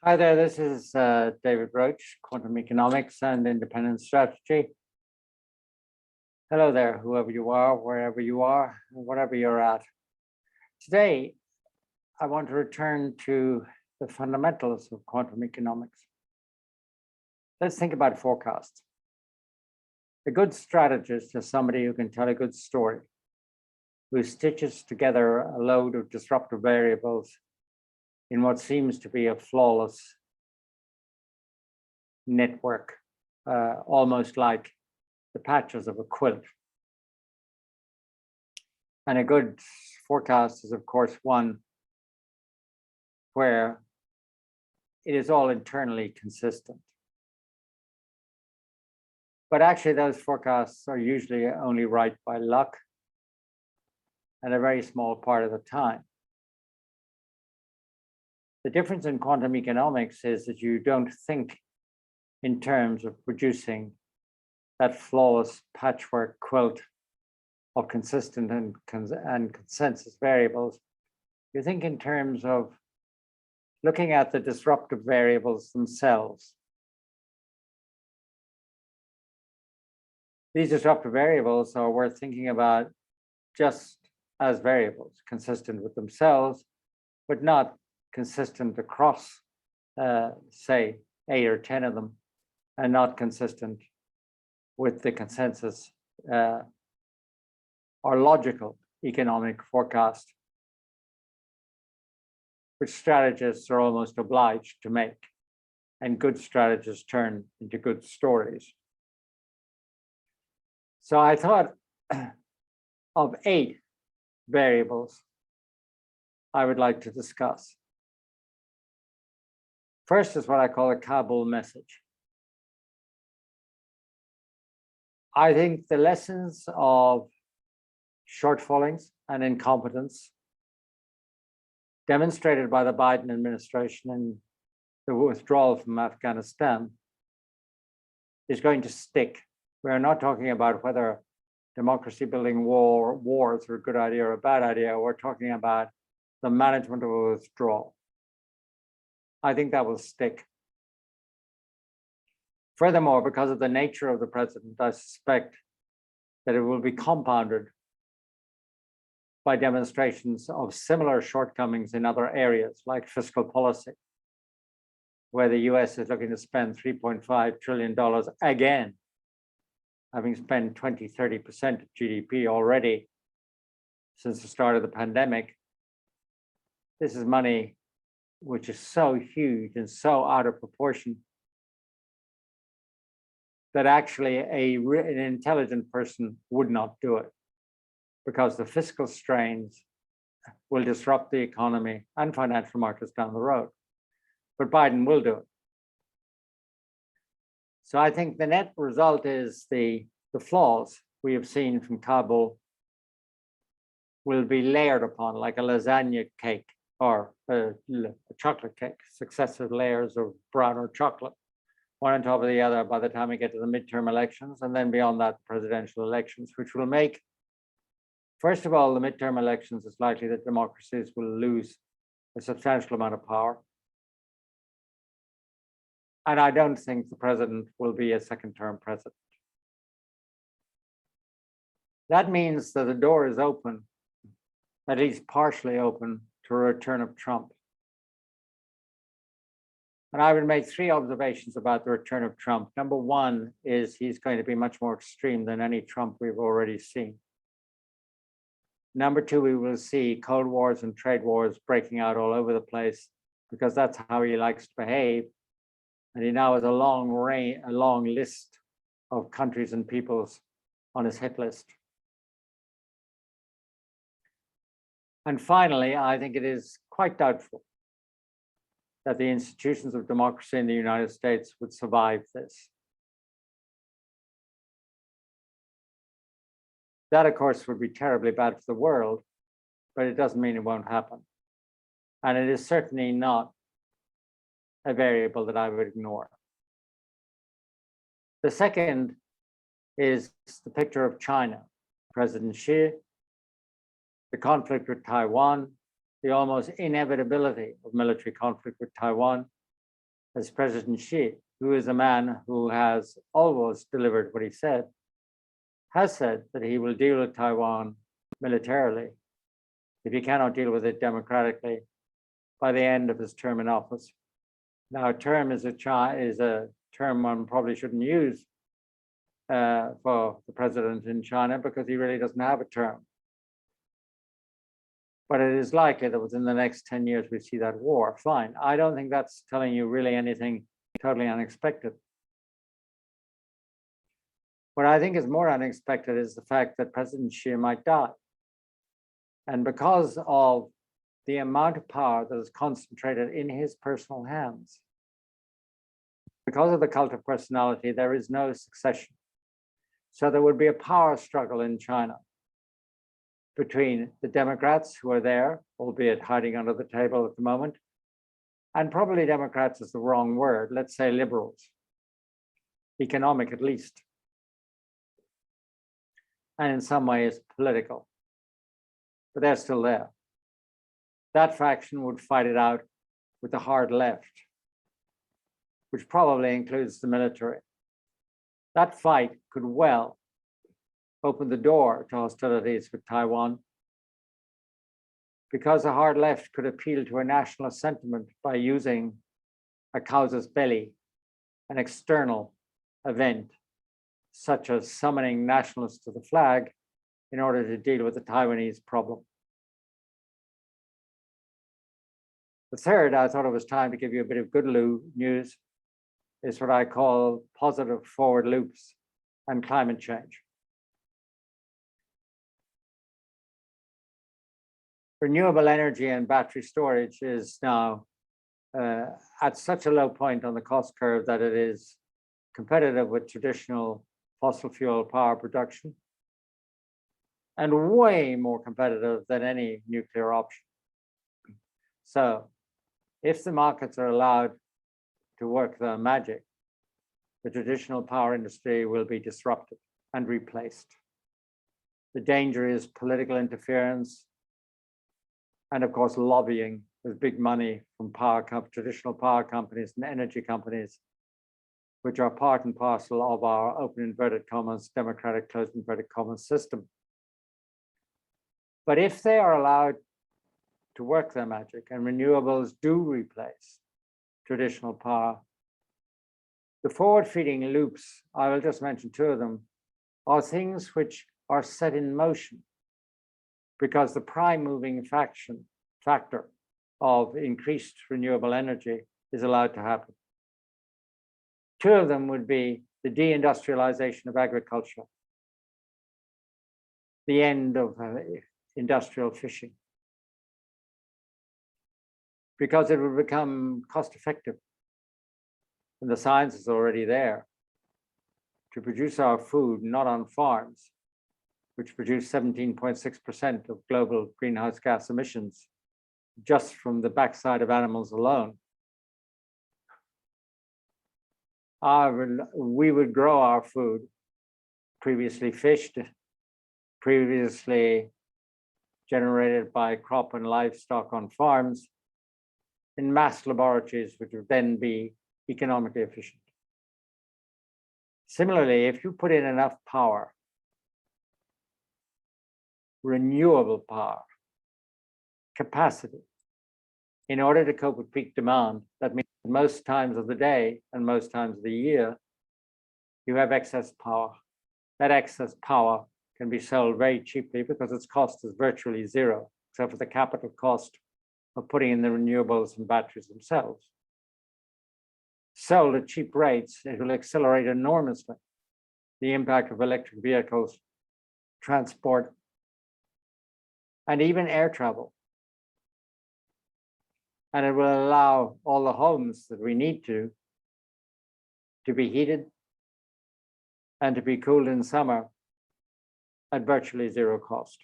Hi there, this is David Roach, Quantum Economics and Independent Strategy. Hello there, whoever you are, wherever you are, whatever you're at. Today, I want to return to the fundamentals of quantum economics. Let's think about forecasts. A good strategist is somebody who can tell a good story, who stitches together a load of disruptive variables in what seems to be a flawless network, almost like the patches of a quilt. And a good forecast is, of course, one where it is all internally consistent. But actually, those forecasts are usually only right by luck and a very small part of the time. The difference in quantum economics is that you don't think in terms of producing that flawless patchwork quilt of consistent and consensus variables. You think in terms of looking at the disruptive variables themselves. These disruptive variables are worth thinking about just as variables, consistent with themselves, but not consistent across, say, 8 or 10 of them, and not consistent with the consensus or logical economic forecast, which strategists are almost obliged to make, and good strategists turn into good stories. So I thought of 8 variables I would like to discuss. First is what I call a Kabul message. I think the lessons of shortfallings and incompetence demonstrated by the Biden administration and the withdrawal from Afghanistan is going to stick. We are not talking about whether democracy building wars are a good idea or a bad idea. We're talking about the management of a withdrawal. I think that will stick. Furthermore, because of the nature of the president, I suspect that it will be compounded by demonstrations of similar shortcomings in other areas, like fiscal policy, where the US is looking to spend $3.5 trillion again, having spent 20–30% of GDP already since the start of the pandemic. This is money which is so huge and so out of proportion that actually an intelligent person would not do it, because the fiscal strains will disrupt the economy and financial markets down the road. But Biden will do it. So I think the net result is the flaws we have seen from Kabul will be layered upon like a lasagna cake or a chocolate cake, successive layers of brown or chocolate, one on top of the other by the time we get to the midterm elections, and then beyond that, presidential elections, which will make, first of all, the midterm elections, it's likely that democracies will lose a substantial amount of power. And I don't think the president will be a second-term president. That means that the door is open, at least partially open, to a return of Trump. And I would make 3 observations about the return of Trump. Number one is he's going to be much more extreme than any Trump we've already seen. Number two, we will see Cold Wars and trade wars breaking out all over the place, because that's how he likes to behave. And he now has a long list of countries and peoples on his hit list. And finally, I think it is quite doubtful that the institutions of democracy in the United States would survive this. That, of course, would be terribly bad for the world, but it doesn't mean it won't happen. And it is certainly not a variable that I would ignore. The second is the picture of China, President Xi, the conflict with Taiwan, the almost inevitability of military conflict with Taiwan, as President Xi, who is a man who has always delivered what he said, has said that he will deal with Taiwan militarily if he cannot deal with it democratically by the end of his term in office. Now, term is a term one probably shouldn't use for the president in China because he really doesn't have a term. But it is likely that within the next 10 years we see that war. Fine. I don't think that's telling you really anything totally unexpected. What I think is more unexpected is the fact that President Xi might die. And because of the amount of power that is concentrated in his personal hands, because of the cult of personality, there is no succession. So there would be a power struggle in China between the Democrats who are there, albeit hiding under the table at the moment, and probably Democrats is the wrong word, let's say liberals, economic at least, and in some ways political, but they're still there. That faction would fight it out with the hard left, which probably includes the military. That fight could well open the door to hostilities with Taiwan, because the hard left could appeal to a nationalist sentiment by using a casus belli, an external event, such as summoning nationalists to the flag in order to deal with the Taiwanese problem. The third, I thought it was time to give you a bit of good news, is what I call positive forward loops and climate change. Renewable energy and battery storage is now at such a low point on the cost curve that it is competitive with traditional fossil fuel power production and way more competitive than any nuclear option. So if the markets are allowed to work their magic, the traditional power industry will be disrupted and replaced. The danger is political interference and of course lobbying with big money from traditional power companies and energy companies, which are part and parcel of our open inverted commas, democratic closed inverted commas system. But if they are allowed to work their magic and renewables do replace traditional power, the forward-feeding loops, I will just mention two of them, are things which are set in motion because the prime moving factor of increased renewable energy is allowed to happen. Two of them would be the deindustrialization of agriculture, the end of industrial fishing, because it will become cost effective. And the science is already there to produce our food, not on farms, which produce 17.6% of global greenhouse gas emissions just from the backside of animals alone. We would grow our food, previously fished, previously generated by crop and livestock on farms, in mass laboratories, which would then be economically efficient. Similarly, if you put in enough power, renewable power, capacity, in order to cope with peak demand, that means most times of the day and most times of the year, you have excess power. That excess power can be sold very cheaply because its cost is virtually zero, except for the capital cost of putting in the renewables and batteries themselves. Sold at cheap rates, it will accelerate enormously the impact of electric vehicles, transport, and even air travel. And it will allow all the homes that we need to be heated and to be cooled in summer at virtually zero cost.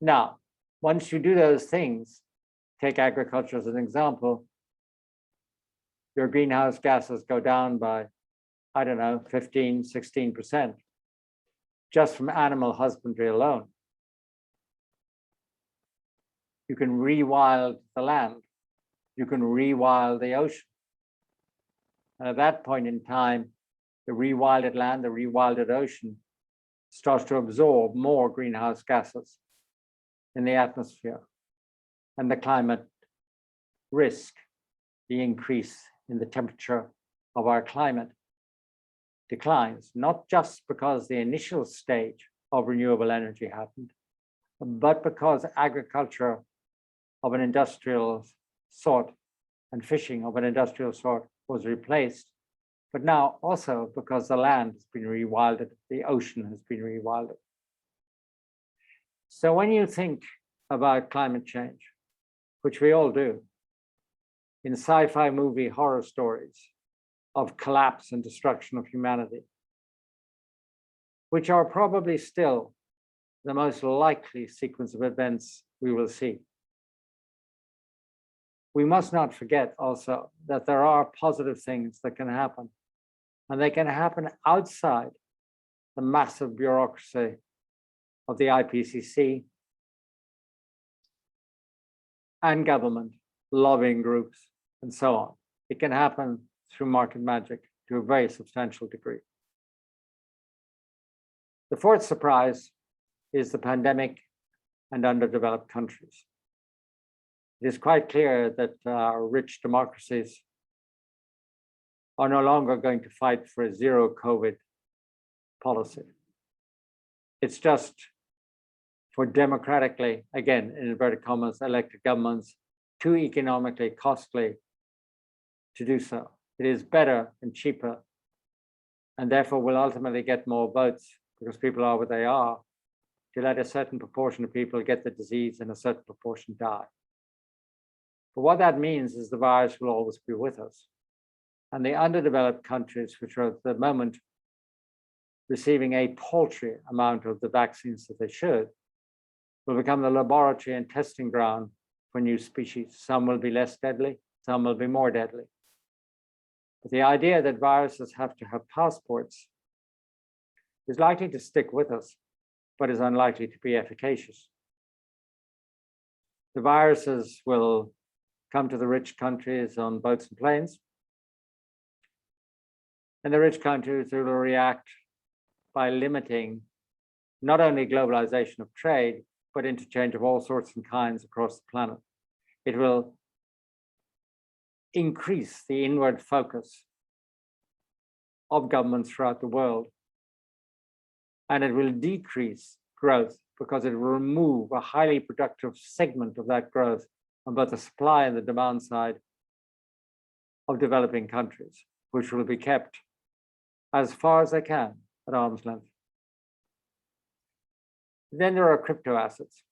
Now, once you do those things, take agriculture as an example, your greenhouse gases go down by, I don't know, 15, 16%, just from animal husbandry alone. You can rewild the land. You can rewild the ocean. And at that point in time, the rewilded land, the rewilded ocean starts to absorb more greenhouse gases in the atmosphere. And the climate risk, the increase in the temperature of our climate declines, not just because the initial stage of renewable energy happened, but because agriculture of an industrial sort and fishing of an industrial sort was replaced, but now also because the land has been rewilded, the ocean has been rewilded. So when you think about climate change, which we all do, in sci-fi movie horror stories of collapse and destruction of humanity, which are probably still the most likely sequence of events we will see. We must not forget also that there are positive things that can happen, and they can happen outside the massive bureaucracy of the IPCC and government, lobbying groups, and so on. It can happen through market magic to a very substantial degree. The fourth surprise is the pandemic and underdeveloped countries. It is quite clear that rich democracies are no longer going to fight for a zero COVID policy. It's just for democratically, again, in inverted commas, elected governments, too economically costly to do so. It is better and cheaper, and therefore will ultimately get more votes because people are what they are, to let a certain proportion of people get the disease and a certain proportion die. But what that means is the virus will always be with us. And the underdeveloped countries, which are at the moment receiving a paltry amount of the vaccines that they should, will become the laboratory and testing ground for new species. Some will be less deadly, some will be more deadly. But the idea that viruses have to have passports is likely to stick with us, but is unlikely to be efficacious. The viruses will come to the rich countries on boats and planes, and the rich countries will react by limiting not only globalization of trade, but interchange of all sorts and kinds across the planet. It will increase the inward focus of governments throughout the world, and it will decrease growth because it will remove a highly productive segment of that growth on both the supply and the demand side of developing countries, which will be kept as far as they can at arm's length. Then there are crypto assets.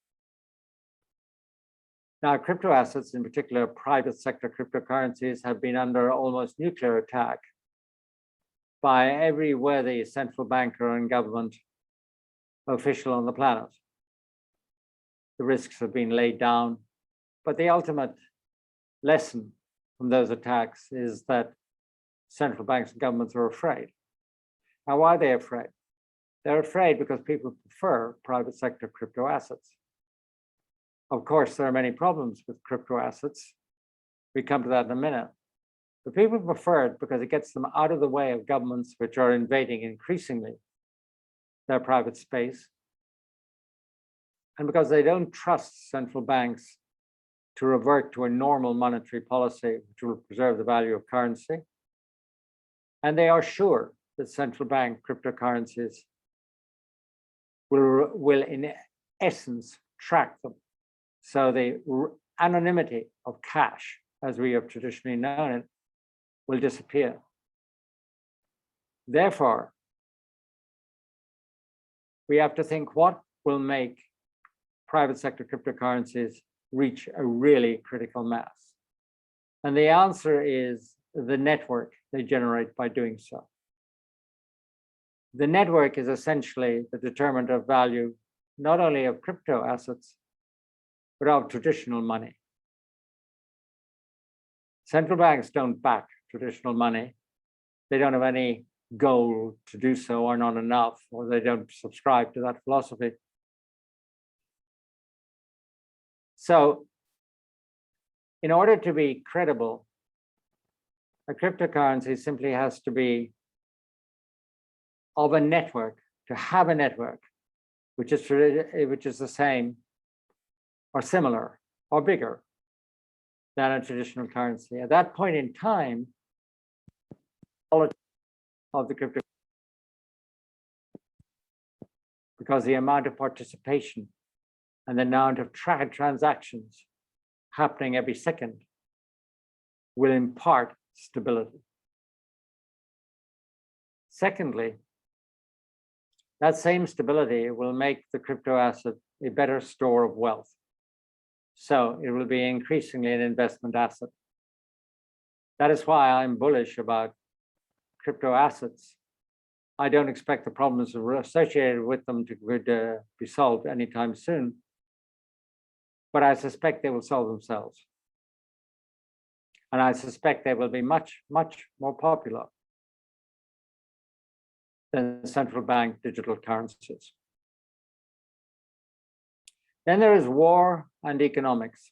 Now, crypto assets, in particular private sector cryptocurrencies, have been under almost nuclear attack by every worthy central banker and government official on the planet. The risks have been laid down, but the ultimate lesson from those attacks is that central banks and governments are afraid. Now, why are they afraid? They're afraid because people prefer private sector crypto assets. Of course, there are many problems with crypto assets. We come to that in a minute. But people prefer it because it gets them out of the way of governments which are invading increasingly their private space, and because they don't trust central banks to revert to a normal monetary policy which will preserve the value of currency. And they are sure that central bank cryptocurrencies will in essence track them. So the anonymity of cash, as we have traditionally known it, will disappear. Therefore, we have to think what will make private sector cryptocurrencies reach a really critical mass. And the answer is the network they generate by doing so. The network is essentially the determinant of value, not only of crypto assets, but of traditional money. Central banks don't back traditional money. They don't have any goal to do so, or not enough, or they don't subscribe to that philosophy. So in order to be credible, A cryptocurrency simply has to be of a network, to have a network, which is the same or similar or bigger than a traditional currency. At that point in time, all of the crypto, because the amount of participation and the amount of transactions happening every second will impart stability. Secondly, that same stability will make the crypto asset a better store of wealth. So it will be increasingly an investment asset. That is why I'm bullish about crypto assets. I don't expect the problems associated with them to be solved anytime soon, but I suspect they will solve themselves. And I suspect they will be much, much more popular than central bank digital currencies. Then there is war and economics.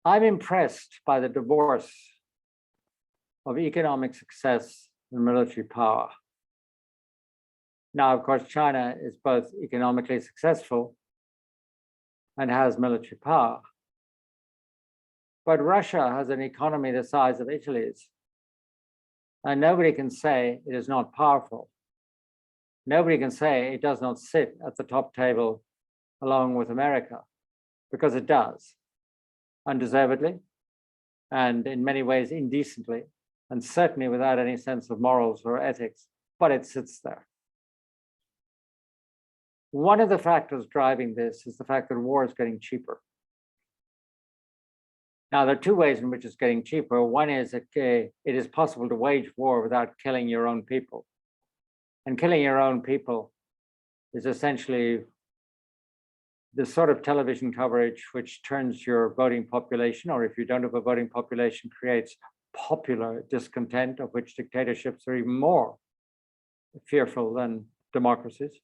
I'm impressed by the divorce of economic success and military power. Now, of course, China is both economically successful and has military power. But Russia has an economy the size of Italy's. And nobody can say it is not powerful. Nobody can say it does not sit at the top table along with America, because it does, undeservedly, and in many ways indecently, and certainly without any sense of morals or ethics, but it sits there. One of the factors driving this is the fact that war is getting cheaper. Now, there are two ways in which it's getting cheaper. One is that it is possible to wage war without killing your own people. And killing your own people is essentially the sort of television coverage which turns your voting population, or if you don't have a voting population, creates popular discontent, of which dictatorships are even more fearful than democracies.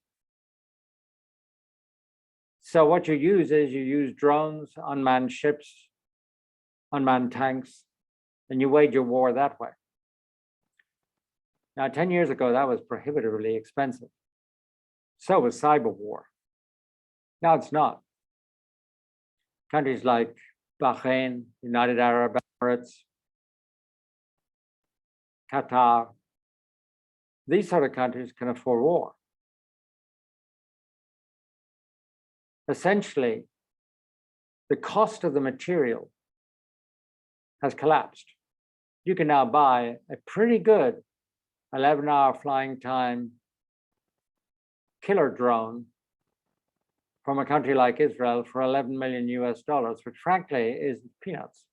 So what you use drones, unmanned ships, unmanned tanks, and you wage a war that way. Now, 10 years ago, that was prohibitively expensive. So was cyber war. Now it's not. Countries like Bahrain, United Arab Emirates, Qatar, these sort of countries can afford war. Essentially, the cost of the material has collapsed. You can now buy a pretty good 11-hour flying time killer drone from a country like Israel for 11 million US dollars, which frankly is peanuts.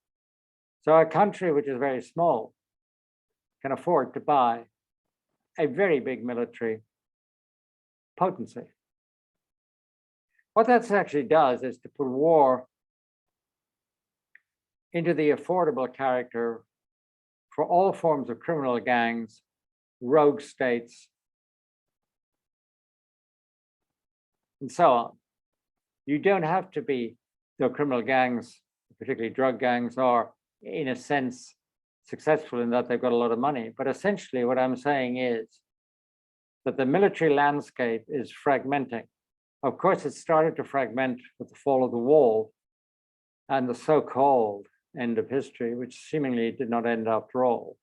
So a country which is very small can afford to buy a very big military potency. What that actually does is to put war into the affordable character for all forms of criminal gangs, rogue states, and so on. You don't have to be, though criminal gangs, particularly drug gangs, are in a sense successful in that they've got a lot of money. But essentially what I'm saying is that the military landscape is fragmenting. Of course, it started to fragment with the fall of the wall and the so-called end of history, which seemingly did not end after all.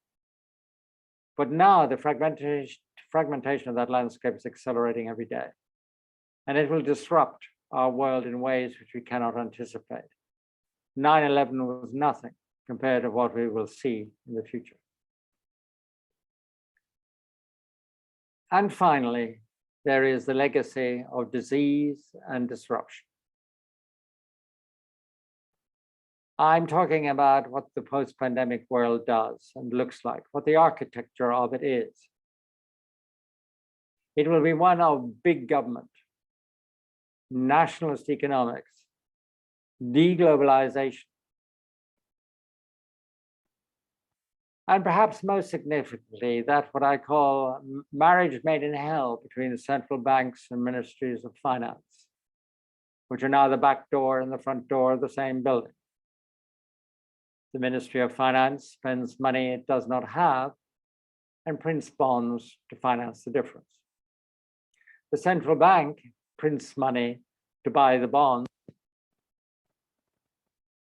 But now the fragmentation of that landscape is accelerating every day. And it will disrupt our world in ways which we cannot anticipate. 9/11 was nothing compared to what we will see in the future. And finally, there is the legacy of disease and disruption. I'm talking about what the post-pandemic world does and looks like, what the architecture of it is. It will be one of big government, nationalist economics, deglobalization, and perhaps most significantly, that what I call marriage made in hell between the central banks and ministries of finance, which are now the back door and the front door of the same building. The Ministry of Finance spends money it does not have and prints bonds to finance the difference. The central bank prints money to buy the bonds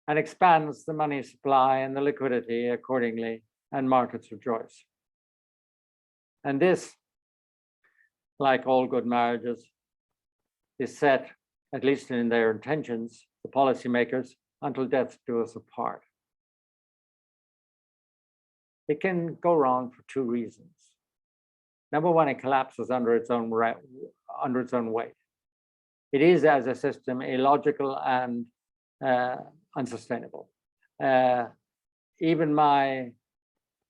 and expands the money supply and the liquidity accordingly, and markets rejoice. And this, like all good marriages, is set, at least in their intentions, the policymakers, until death do us apart. It can go wrong for two reasons. Number one, it collapses under its own weight. It is, as a system, illogical and unsustainable. Even my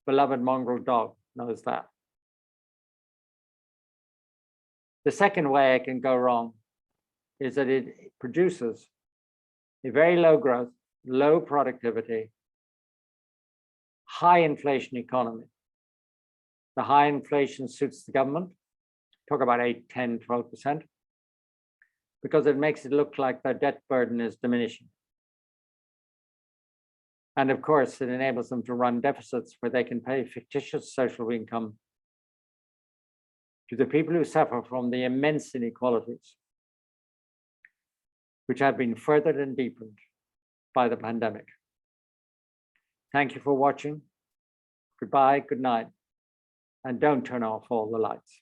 beloved mongrel dog knows that. The second way it can go wrong is that it produces a very low growth, low productivity, high inflation economy. The high inflation suits the government, talk about 8, 10, 12%, because it makes it look like their debt burden is diminishing. And of course, it enables them to run deficits where they can pay fictitious social income to the people who suffer from the immense inequalities, which have been furthered and deepened by the pandemic. Thank you for watching. Goodbye, good night, and don't turn off all the lights.